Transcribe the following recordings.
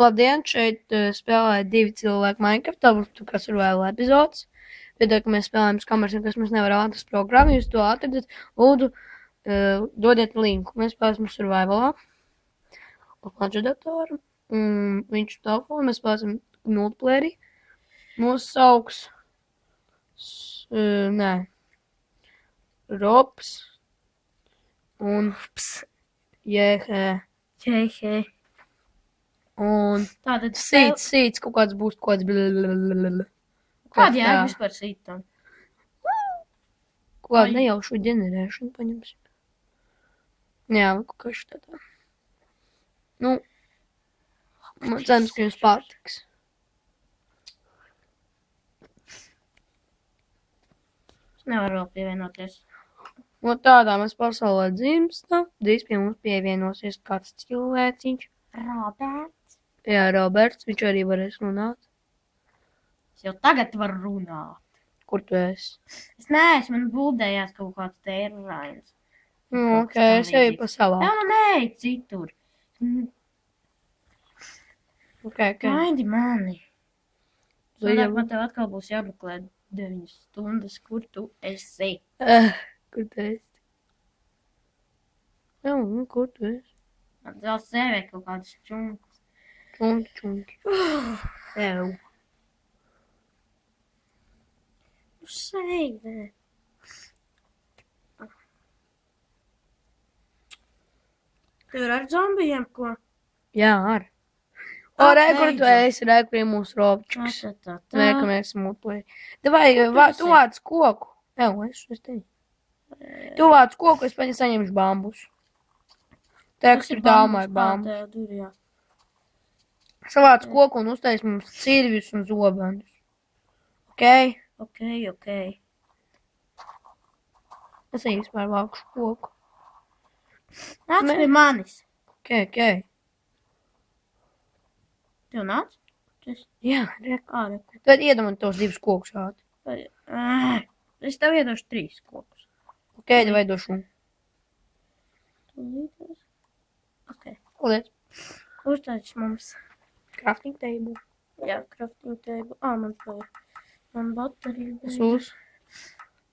Labdien, šeit spēlē 2 cilvēki Minecraftā, būs kā survival epizodes. Piedod, ka mēs spēlējam uz kameras, un kas mums nevar atrast programmu, jūs to atradat, lūdzu, dodiet linku. Mēs spēlēsim survivalā. Uz planšetdatoru. Viņš telefonu, mēs spēlēsim multiplayeri. Nosauks. Nē. Robs. Un. Jēhē. Un. Tātad Sīts, kaut kāds būs, kaut kāds blablabla. Kāda jēga vispār sītam? Kaut kādu nejaušu ģenerēšanu paņemsim. Jā, kaut kā šitā. Nu, man cerams, ka jums patiks. Es nevaru vēl pievienoties. No tādā mēs pasaulē dzimstam. Drīz pie mums pievienosies kāds cilvēciņš. Roberts. Jā, Roberts, viņš arī varēs runāt. Es jau tagad varu runāt. Kur tu esi? Es neesmu, man buldējās kaut kāds tērrains. Ok, es eju pa savā. Jā, nē, citur. Ok. Gaidi mani. Līdz- Man tev atkal būs jāmeklē 9 stundas, kur tu esi. Kur tu esi? Jā, nu, kur tu esi? Man vēl sēvē kaut kādas čunkas. Čunki. Tev. Sēvē. Tev ir ar zombijiem, ko? Jā, ar. O, re, kur tu esi? Re, kur ir mūsu robčiks. Nē, ka mēs esam multiplayeri. Davai, tu vāc koku. Jā, es tevi. Tu vāc koku, es saņemšu bambus. Tekstu dāmai bambus. Savāc koku un uztais mums cirvjus un zobenus. Ok? Ok. Es arī vispār vākšu koku. Nāc pie manis. Ok. Tev nāc? Jā, re. Reku. Tad iedam man tos 2 kokus ātri. Es tev iedošu 3 kokus. Ok, davai došu. Ok. Paldies. Uztaisīs mums. Crafting table. Jā, crafting table. Man to ir. Man baterija. Sūs.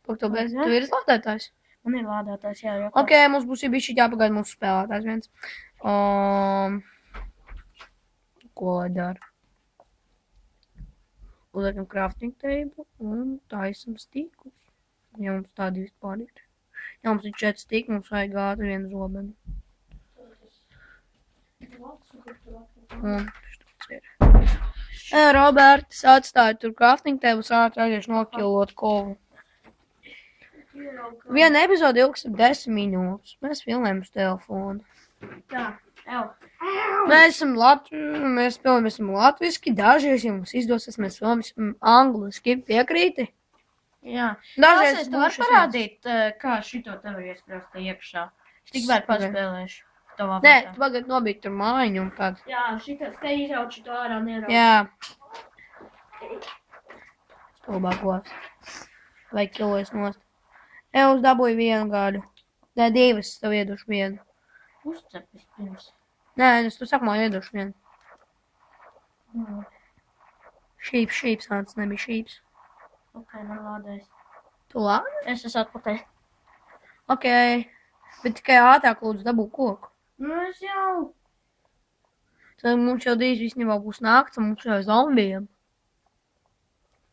Tu ir lādētājs? Man ir lādētājs, jā. Ok, mums būs bišķi jāpagaida mūsu spēlētājs viens. Ko lai dara? Uzliekam crafting table un taisam stīkus. Ja mums tādi vispār ir. Ja mums ir 4 stīki, mums vajag ātri 1 zobenu. Un štāds ir. Roberts atstāja tur crafting table, ātri aiziešu nokilot kovu. Viena epizode ilgs 10 minūtes. Mēs filmējam uz telefonu. Tā, Mēs esam latviski, dažreiz, ja mums izdosies, mēs filmēsim angliski. Piekrīti? Jā. Dažreiz Tu vari parādīt, kā šito tev ir iesprāst iekšā. Es tikmēr paspēlēšu. Nē, tu tagad nobīt tur mājiņu un tad. Jā, šitas te izrauc šito ārā nerauc. Jā. Stulbākos. Vai kilojas nost. Es dabūju 1 gadu. Nē, 2, es tev iedošu 1. Uzcepis pirms. Nē, es tu sākumā iedošu 1. Šīps, nāc, nebija šīps. Ok, man lādēs. Tu lādi? Es esmu atpakaļ. Ok. Bet tikai ātrāk lūdzu dabū koku. Nu, es jau. Tad mums jau drīz visnībā būs nakts, un mums jau zombijiem.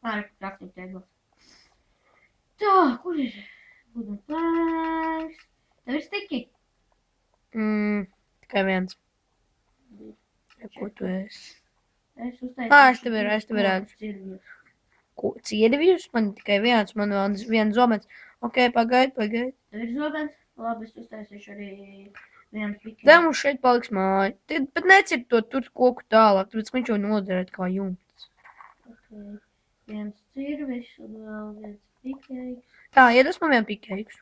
Crafting table. Tā, kur ir? Būdam plēks. Tev ir stiki? Tikai 1. Ko tu esi? Es uztaisīšu. Es tevi redzu. Ciedivjus? Man tikai 1, man vēl 1 zobens. Ok, pagaid. Tev ir zobens? Labi, es uztaisīšu arī 1 piki. Te mums šeit paliks māja. Bet necir to tur koku tālāk, tāpēc viņš jau noderēt kā jumts. Ok. 1 cirvis un vēl 1 pikeiks. Tā, iedos man 1 pikeiks.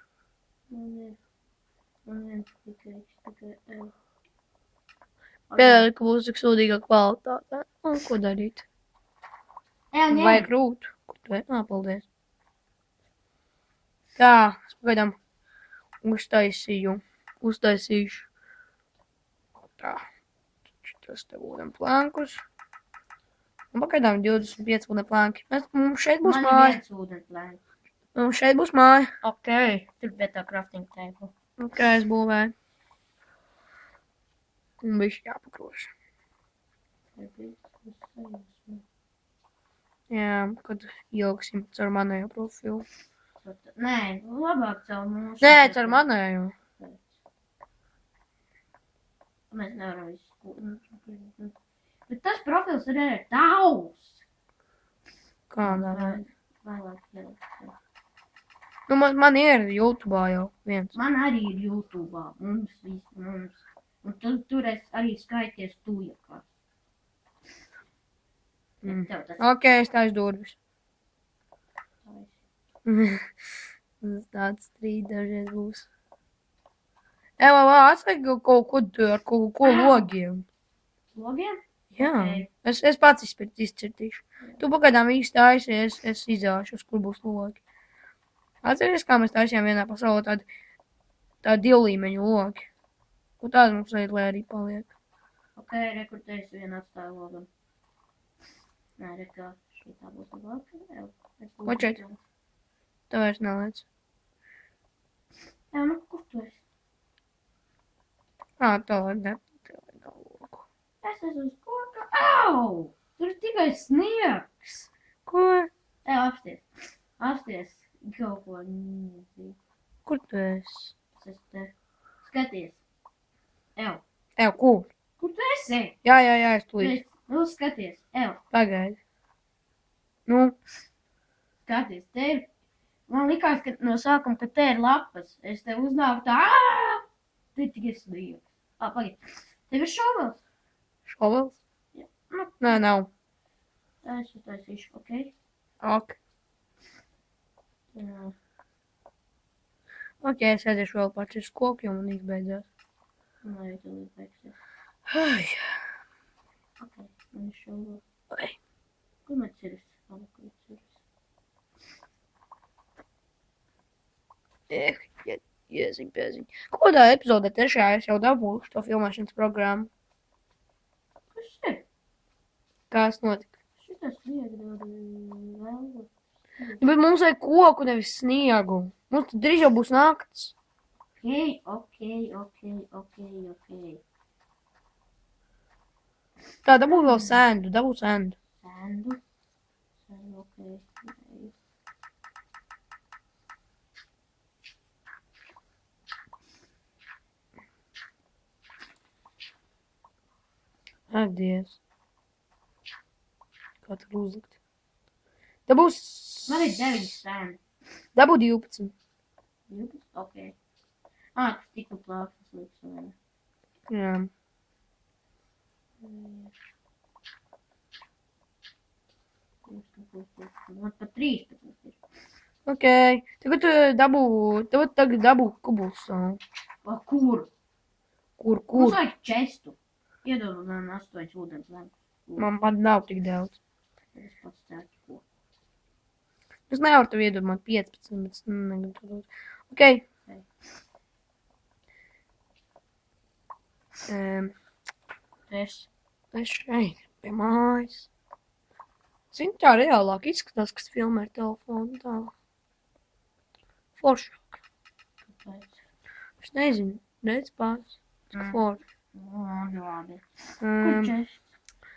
Man 1 pikeiks. Tikai Piedod, ka būs tik sūdīga kvalitāte. Un ko darīt? Vajag rūt. Kur tu esi? Paldies. Tā, es pagaidām uztaisīšu. Tā. atrast te ūdeni plankus. Un pagaidām 25 ūdeni planki. Mums šeit būs Man māja. ir viens ūdenplēns. Mums šeit būs māja. Ok. Tur vietā crafting table. Kā es būvēju. Un bišķi jāpakroš. Jā, kad ilgsim caur manējo profilu. Nē, labāk caur mūsu. Nē, caur manējo. Mēs nevaram visu. Bet tas profils arī ir tavs. Kādā veidā? Vēlāk jau. Nu, man ir YouTube'ā jau viens. Man arī ir YouTube'ā. Mums. Un tur es arī skaities tujakās. Tev tas Ok, es taisu durvis. Tāds strīd dažreiz būs. Atslēg kaut ko ar kaut ko logiem. logiem? Jā, Ok. es pats izcirtīšu. Tu pagaidām īsti taisies, es izāšu, kur būs logi. Atceries, kā mēs taisījām vienā pasaulē tādu divlīmeņu logi. Un tāda mums vajag, lai arī paliek. Ok, rekrutēs vienu atstāju logam. Nē, rekā, šitā būs labāk. Ko šeit? Tā vairs neliec. Jā, nu, kur tu esi? Tā vajag nav logu. Es esmu uz koka. Au! Tur ir tikai sniegs. Ko? Apsties. Kaut ko nezinu. Kur tu esi? Es esmu te. Skaties. Kur? Kur tu esi? Jā, es tulīt. Nu, skaties. Pagaidi. Nu, Skaties, te ir. Man likās, ka no sākuma, ka te ir lapas. Es te uznāku tā. Te tikai sniegs. Pagaidi. Tev ir šovels? šovels? Jā. Nu, Nē, nav. es uztaisīšu, ok? Ok. Jā. Ok, es aiziešu vēl pats uz koku, jo man īsti beidzās. Lai tu līdz beigsies. Ai. Ok, man ir šovels. Ai. Kur man ciris? Kur ciris? Jēziņ, pēziņ. Kādā epizodē trešajā es jau dabūšu to filmēšanas programmu? Kas ir? Kas notika? Šitas viegli vēl. Bet mums vajag koku, nevis sniegu. Mums tad drīz jau būs nakts. Ok. Tā, dabū vēl sēndu, Sandu, ok. Ak, Dievs. Kā tur uzlikt? Dabūs... Man ir 9 sēni. Dabū 12. 12? Ok. Tas tikko plāksnes liks, vai ne? Jā. Man pat 13 ir. Ok. Tagad dabū kubulsonu. Kur? Kur? Mums vajag čestu. Iedod man 8 ūdens lēmums. Man pat nav tik daudz. Es pats cēku ko. Es nevaru tev iedot man 15, bet es negribu to dot. Ok. Es šeit pie mājas. Zini, tā reālāk izskatās, kas filmē ar telefonu tā. Foršāk. Kāpēc? Es nezinu, redz pāris. Forši. Labi. Kur čests?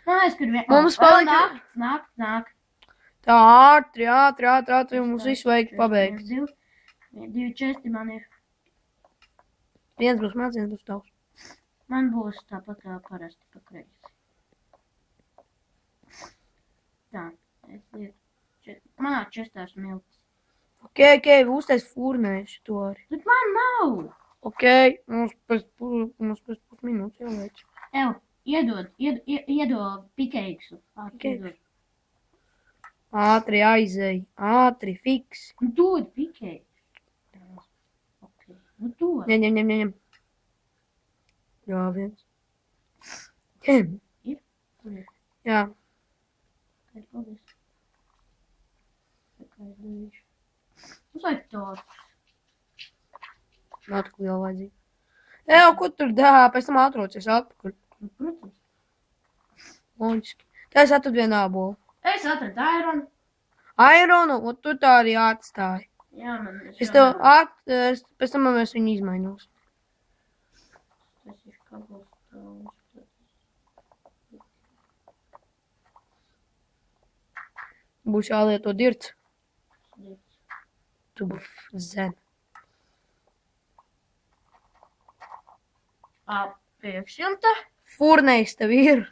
Kur vien? Mums palika- Nāk. Tā ātri, mums visu vajag pabeigt. 2 česti man ir. Viens būs mans, viens būs tavs. Man būs tāpat kā parasti pa kreisi. Tā, es lieku. Manā čestā smiltis. Ok, uztais furnēšu to arī. Bet man nav. Ok, mums pēc pusminūtes jau veic. Iedod pikeiksu. Pikeiksu? Ātri aizēj, ātri, fiks. Nu, dod pikeiksu. Ok, nu dod. Ņem. Jā, viens. Ņem. Tur ir. Jā. Kā ir paldies. Kā ir darīšu. Mums vajag tortus. Nav tik liela vajadzīga. Jā, ko tur dā, pēc tam atrocies atpakaļ. Nu, protams. Loģiski. Tā es atradu vienu ābolu. Es atradu aironu. Aironu, un tu tā arī atstāji. Jā, man ir. Es tev pēc tam mēs viņu izmaiņos. Tas ir kabelstons. Būs jālieto dirts. Tu būs zen. Priekšjumta. Furnējs tev ir.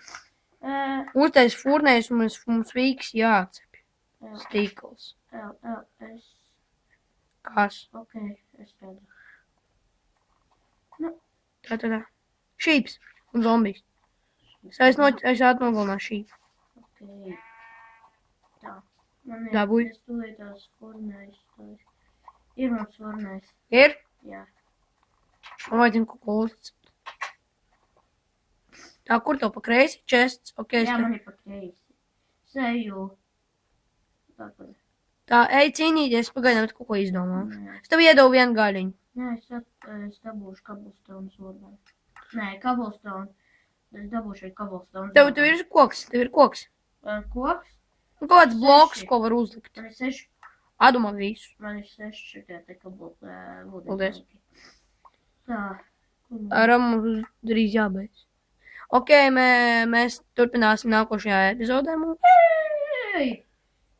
Uztais furnējs un mums vīks jāatcepj. Stīkls. LLS. Kas? Ok, es redzu. Tā. Šīps un zombijs. Es atnogalināju šīpu. Ok. Tā. Man Dabūj. Es tūlītās furnējs. Ir mums furnējs. Ir? Jā. Vajadzinu kaut ko uzticēt. Tā, kur tev pa kreisi? Chests? Ok, Jā, man ir pa kreisi. Seju. Tāpēc. Tā, ej cīnīties, pagaidām, kaut ko izdomā. Nē, Es tev iedevu vienu gaļiņu. es dabūšu kabelstonu zorbēm. Nē, kabelstonu. Es dabūšu arī kabelstonu Tev ir koks, Koks. Un kaut kāds bloks, ko var uzlikt. Man ir 6. Atdomā visu. Man ir 6 šitie te kabelstonu. Paldies. Tā. Ar mums drīz jābeidz. Ok, mēs turpināsim nākošajā epizodē. Ei!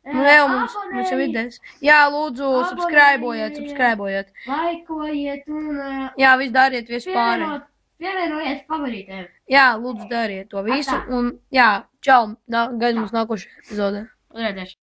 Nu, jau mums jau idejas. Jā, lūdzu, subscribojiet. Laikojiet un Jā, viss dariet visu pārējo. pievienojiet favorītēm. Jā, lūdzu, dariet to visu. Un jā, čau, gaidām mums nākošajā epizodē. Redzēšu.